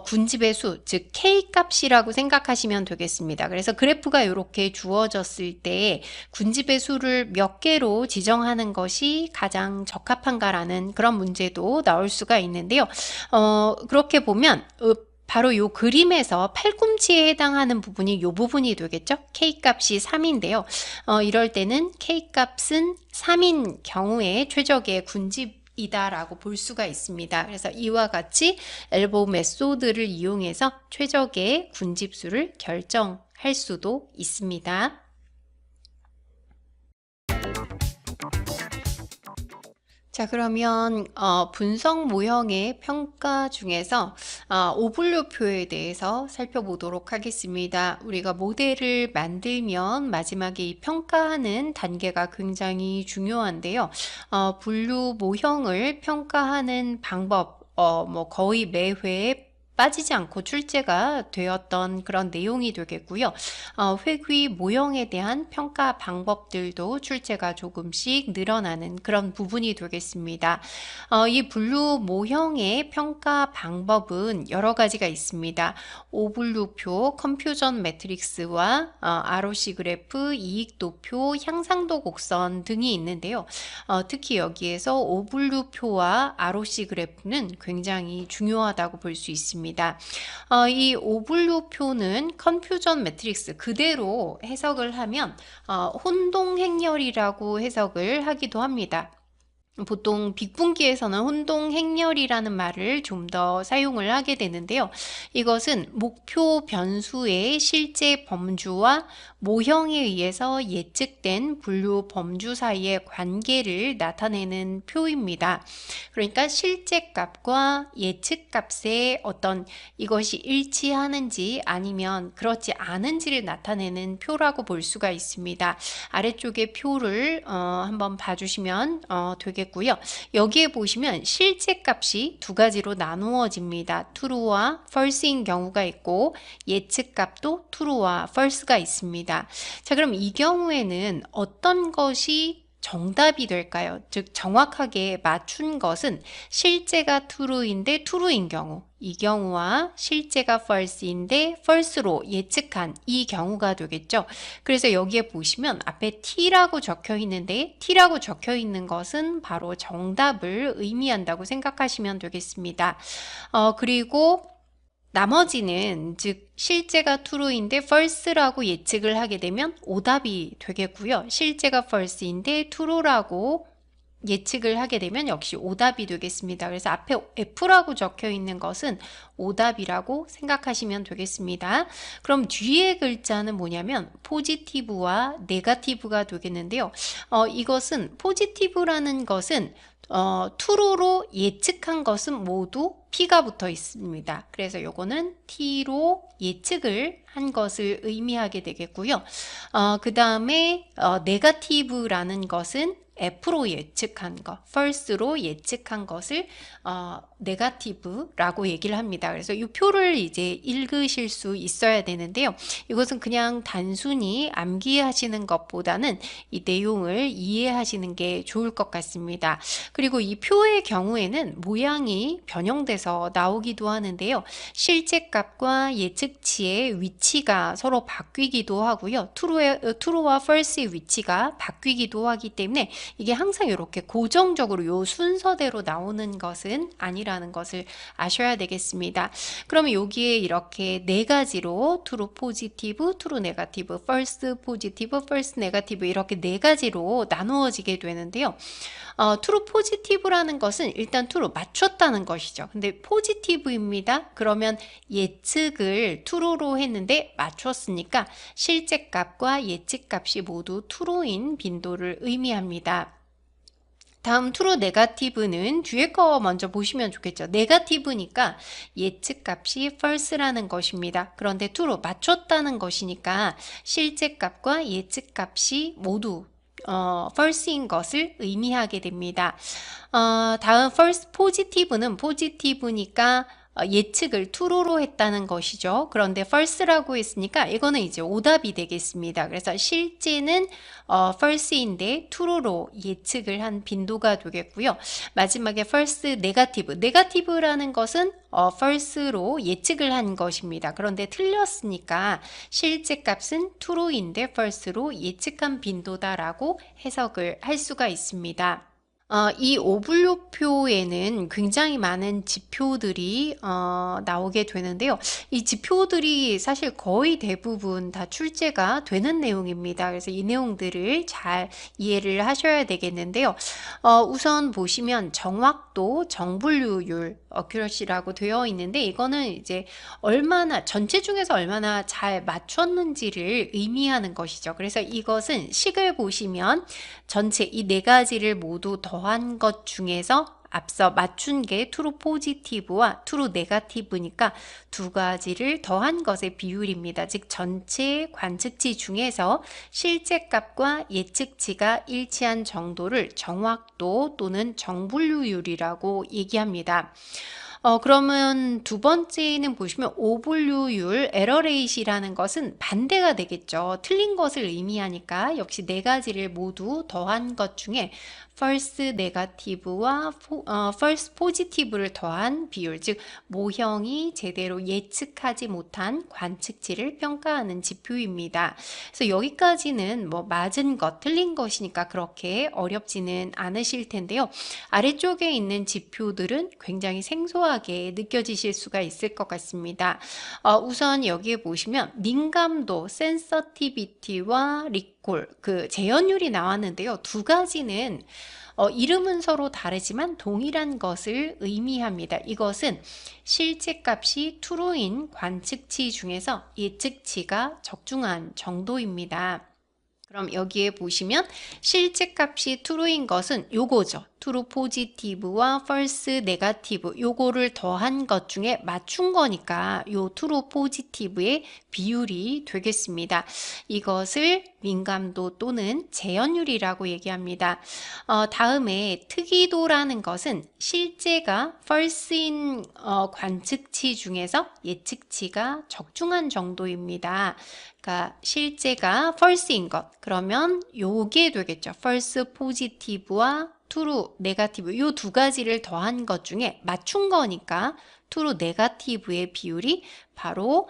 군집의 수, 즉 K 값이라고 생각하시면 되겠습니다. 그래서 그래프가 이렇게 주어졌을 때 군집의 수를 몇 개로 지정하는 것이 가장 적합한가라는 그런 문제도 나올 수가 있는데요. 그렇게 보면 바로 이 그림에서 팔꿈치에 해당하는 부분이 이 부분이 되겠죠. K값이 3인데요. 이럴 때는 K값은 3인 경우에 최적의 군집이다라고 볼 수가 있습니다. 그래서 이와 같이 엘보 메소드를 이용해서 최적의 군집수를 결정할 수도 있습니다. 자, 그러면 분석 모형의 평가 중에서 오블류표에 대해서 살펴보도록 하겠습니다. 우리가 모델을 만들면 마지막에 이 평가하는 단계가 굉장히 중요한데요. 분류 모형을 평가하는 방법, 뭐 거의 매회 빠지지 않고 출제가 되었던 그런 내용이 되겠고요. 회귀 모형에 대한 평가 방법들도 출제가 조금씩 늘어나는 그런 부분이 되겠습니다. 이 분류 모형의 평가 방법은 여러 가지가 있습니다. 오분류표, 컴퓨전 매트릭스와 ROC 그래프, 이익도표, 향상도 곡선 등이 있는데요. 특히 여기에서 오분류표와 ROC 그래프는 굉장히 중요하다고 볼 수 있습니다. 이 오분류표는 컨퓨전 매트릭스 그대로 해석을 하면 혼동 행렬이라고 해석을 하기도 합니다. 보통 빅분기에서는 혼동 행렬이라는 말을 좀 더 사용을 하게 되는데요. 이것은 목표 변수의 실제 범주와 모형에 의해서 예측된 분류 범주 사이의 관계를 나타내는 표입니다. 그러니까 실제 값과 예측 값의 어떤 이것이 일치하는지 아니면 그렇지 않은지를 나타내는 표라고 볼 수가 있습니다. 아래쪽의 표를 한번 봐주시면 되겠고요. 여기에 보시면 실제 값이 두 가지로 나누어집니다. true와 false인 경우가 있고 예측 값도 true와 false가 있습니다. 자, 그럼 이 경우에는 어떤 것이 정답이 될까요? 즉 정확하게 맞춘 것은 실제가 true인데 true인 경우, 이 경우와 실제가 false인데 false로 예측한 이 경우가 되겠죠. 그래서 여기에 보시면 앞에 T라고 적혀 있는데 T라고 적혀 있는 것은 바로 정답을 의미한다고 생각하시면 되겠습니다. 그리고 나머지는 즉 실제가 true인데 false라고 예측을 하게 되면 오답이 되겠고요. 실제가 false인데 true라고 예측을 하게 되면 역시 오답이 되겠습니다. 그래서 앞에 F라고 적혀 있는 것은 오답이라고 생각하시면 되겠습니다. 그럼 뒤에 글자는 뭐냐면 포지티브와 네거티브가 되겠는데요. 이것은 포지티브라는 것은 true로 예측한 것은 모두 P가 붙어 있습니다. 그래서 요거는 T로 예측을 한 것을 의미하게 되겠고요. 그 다음에 네거티브라는 것은 F로 예측한 것, false로 예측한 것을 네거티브라고 얘기를 합니다. 그래서 이 표를 이제 읽으실 수 있어야 되는데요. 이것은 그냥 단순히 암기하시는 것보다는 이 내용을 이해하시는 게 좋을 것 같습니다. 그리고 이 표의 경우에는 모양이 변형돼서 나오기도 하는데요. 실제 값과 예측치의 위치가 서로 바뀌기도 하고요. true와 false의 위치가 바뀌기도 하기 때문에 이게 항상 이렇게 고정적으로 요 순서대로 나오는 것은 아니라는 것을 아셔야 되겠습니다. 그러면 여기에 이렇게 네 가지로 true positive, true negative, false positive, false negative 이렇게 네 가지로 나누어지게 되는데요. true positive라는 것은 일단 true 맞췄다는 것이죠. 근데 positive입니다. 그러면 예측을 true로 했는데 맞췄으니까 실제 값과 예측 값이 모두 true인 빈도를 의미합니다. 다음 true negative는 뒤에 거 먼저 보시면 좋겠죠. negative니까 예측 값이 false라는 것입니다. 그런데 true 맞췄다는 것이니까 실제 값과 예측 값이 모두 false인 것을 의미하게 됩니다. 다음 false positive는 positive니까 예측을 true로 했다는 것이죠. 그런데 false라고 했으니까 이거는 이제 오답이 되겠습니다. 그래서 실제는 false인데 true로 예측을 한 빈도가 되겠고요. 마지막에 false negative. negative라는 것은 false로 예측을 한 것입니다. 그런데 틀렸으니까 실제 값은 true인데 false로 예측한 빈도다라고 해석을 할 수가 있습니다. 이 오분류표에는 굉장히 많은 지표들이 나오게 되는데요. 이 지표들이 사실 거의 대부분 다 출제가 되는 내용입니다. 그래서 이 내용들을 잘 이해를 하셔야 되겠는데요. 우선 보시면 정확도, 정분류율, accuracy라고 되어 있는데 이거는 이제 얼마나 전체 중에서 얼마나 잘 맞췄는지를 의미하는 것이죠. 그래서 이것은 식을 보시면 전체 이 네 가지를 모두 더한 것 중에서 앞서 맞춘 게 true positive와 true negative니까 두 가지를 더한 것의 비율입니다. 즉 전체 관측치 중에서 실제 값과 예측치가 일치한 정도를 정확도 또는 정분류율이라고 얘기합니다. 그러면 두 번째는 보시면 오분류율, 에러레이시라는 것은 반대가 되겠죠. 틀린 것을 의미하니까 역시 네 가지를 모두 더한 것 중에 false negative와 false positive를 더한 비율, 즉 모형이 제대로 예측하지 못한 관측치를 평가하는 지표입니다. 그래서 여기까지는 뭐 맞은 것, 틀린 것이니까 그렇게 어렵지는 않으실 텐데요. 아래쪽에 있는 지표들은 굉장히 생소하게 느껴지실 수가 있을 것 같습니다. 우선 여기에 보시면 민감도, sensitivity와 recall, 그 재현율이 나왔는데요. 두 가지는 이름은 서로 다르지만 동일한 것을 의미합니다. 이것은 실제 값이 true인 관측치 중에서 예측치가 적중한 정도입니다. 그럼 여기에 보시면 실제 값이 true인 것은 요거죠. true positive와 false negative 요거를 더한 것 중에 맞춘 거니까 요 true positive의 비율이 되겠습니다. 이것을 민감도 또는 재현율이라고 얘기합니다. 다음에 특이도라는 것은 실제가 false인 관측치 중에서 예측치가 적중한 정도입니다. 그러니까 실제가 false인 것. 그러면 요게 되겠죠. false positive와 true negative 요 두 가지를 더한 것 중에 맞춘 거니까 true negative의 비율이 바로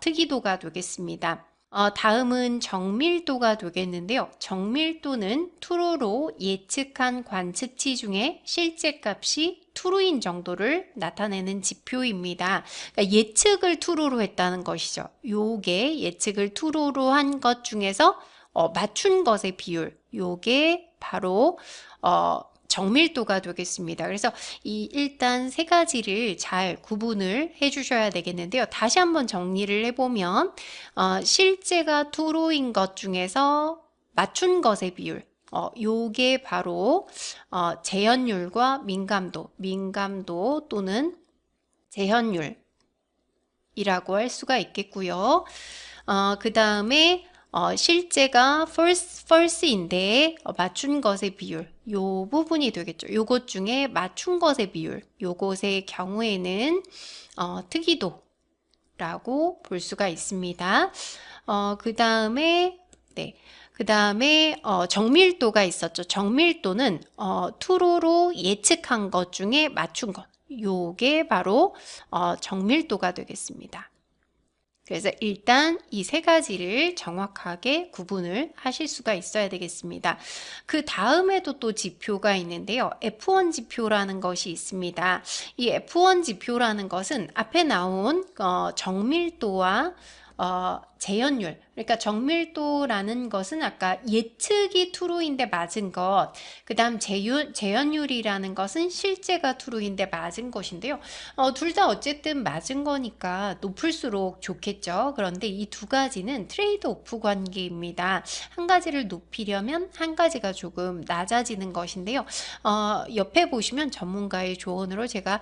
특이도가 되겠습니다. 다음은 정밀도가 되겠는데요. 정밀도는 true로 예측한 관측치 중에 실제 값이 true인 정도를 나타내는 지표입니다. 그러니까 예측을 true로 했다는 것이죠. 요게 예측을 true로 한 것 중에서 맞춘 것의 비율, 요게 바로 정밀도가 되겠습니다. 그래서 일단 세 가지를 잘 구분을 해 주셔야 되겠는데요. 다시 한번 정리를 해보면 실제가 true인 것 중에서 맞춘 것의 비율, 요게 바로 재현율과 민감도 또는 재현율이라고 할 수가 있겠고요. 그 다음에 실제가 false인데 맞춘 것의 비율, 요 부분이 되겠죠. 요것 중에 맞춘 것의 비율, 요것의 경우에는 특이도라고 볼 수가 있습니다. 그 다음에 정밀도가 있었죠. 정밀도는 true로 예측한 것 중에 맞춘 것, 요게 바로 정밀도가 되겠습니다. 그래서 일단 이 세 가지를 정확하게 구분을 하실 수가 있어야 되겠습니다. 그 다음에도 또 지표가 있는데요. F1 지표라는 것이 있습니다. 이 F1 지표라는 것은 앞에 나온 정밀도와 재현율, 그러니까 정밀도라는 것은 아까 예측이 true인데 맞은 것, 그 다음 재현율이라는 것은 실제가 true인데 맞은 것인데요. 둘 다 어쨌든 맞은 거니까 높을수록 좋겠죠. 그런데 이 두 가지는 트레이드 오프 관계입니다. 한 가지를 높이려면 한 가지가 조금 낮아지는 것인데요. 옆에 보시면 전문가의 조언으로 제가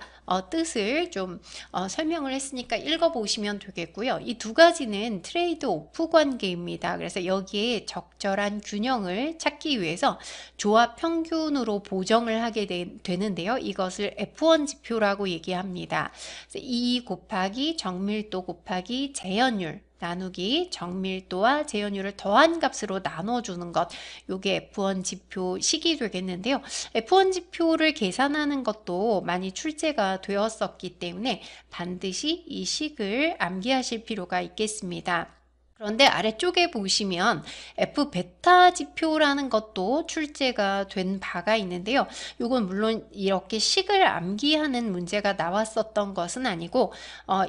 뜻을 좀 설명을 했으니까 읽어보시면 되겠고요. 이 두 가지는 트레이드 오프 관계입니다. 그래서 여기에 적절한 균형을 찾기 위해서 조합 평균으로 보정을 하게 되는데요. 이것을 F1 지표라고 얘기합니다. 2 곱하기 정밀도 곱하기 재현율 나누기 정밀도와 재현율을 더한 값으로 나눠주는 것, 요게 F1 지표식이 되겠는데요. F1 지표를 계산하는 것도 많이 출제가 되었었기 때문에 반드시 이 식을 암기하실 필요가 있겠습니다. 그런데 아래쪽에 보시면 F 베타 지표라는 것도 출제가 된 바가 있는데요. 이건 물론 이렇게 식을 암기하는 문제가 나왔었던 것은 아니고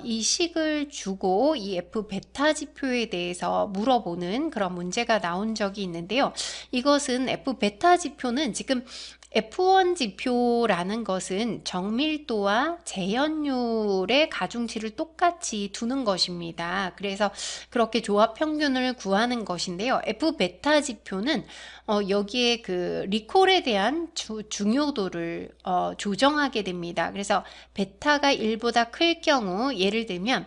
이 식을 주고 이 F 베타 지표에 대해서 물어보는 그런 문제가 나온 적이 있는데요. 이것은 F 베타 지표는 지금 F1 지표라는 것은 정밀도와 재현율의 가중치를 똑같이 두는 것입니다. 그래서 그렇게 조합 평균을 구하는 것인데요. F 베타 지표는 여기에 그 리콜에 대한 중요도를 조정하게 됩니다. 그래서 베타가 1보다 클 경우 예를 들면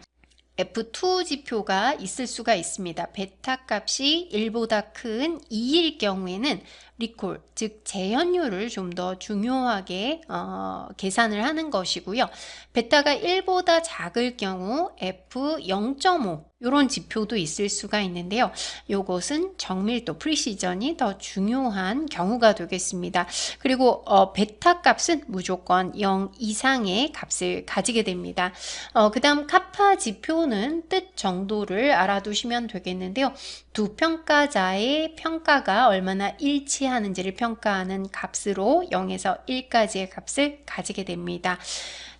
F2 지표가 있을 수가 있습니다. 베타 값이 1보다 큰 2일 경우에는 리콜, 즉 재현율을 좀 더 중요하게 계산을 하는 것이고요. 베타가 1보다 작을 경우 F0.5 이런 지표도 있을 수가 있는데요. 이것은 정밀도, 프리시전이 더 중요한 경우가 되겠습니다. 그리고 베타 값은 무조건 0 이상의 값을 가지게 됩니다. 그 다음 카파 지표는 뜻 정도를 알아두시면 되겠는데요. 두 평가자의 평가가 얼마나 일치하는지를 평가하는 값으로 0에서 1까지의 값을 가지게 됩니다.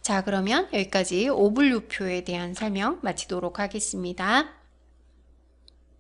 자, 그러면 여기까지 오분류표에 대한 설명 마치도록 하겠습니다.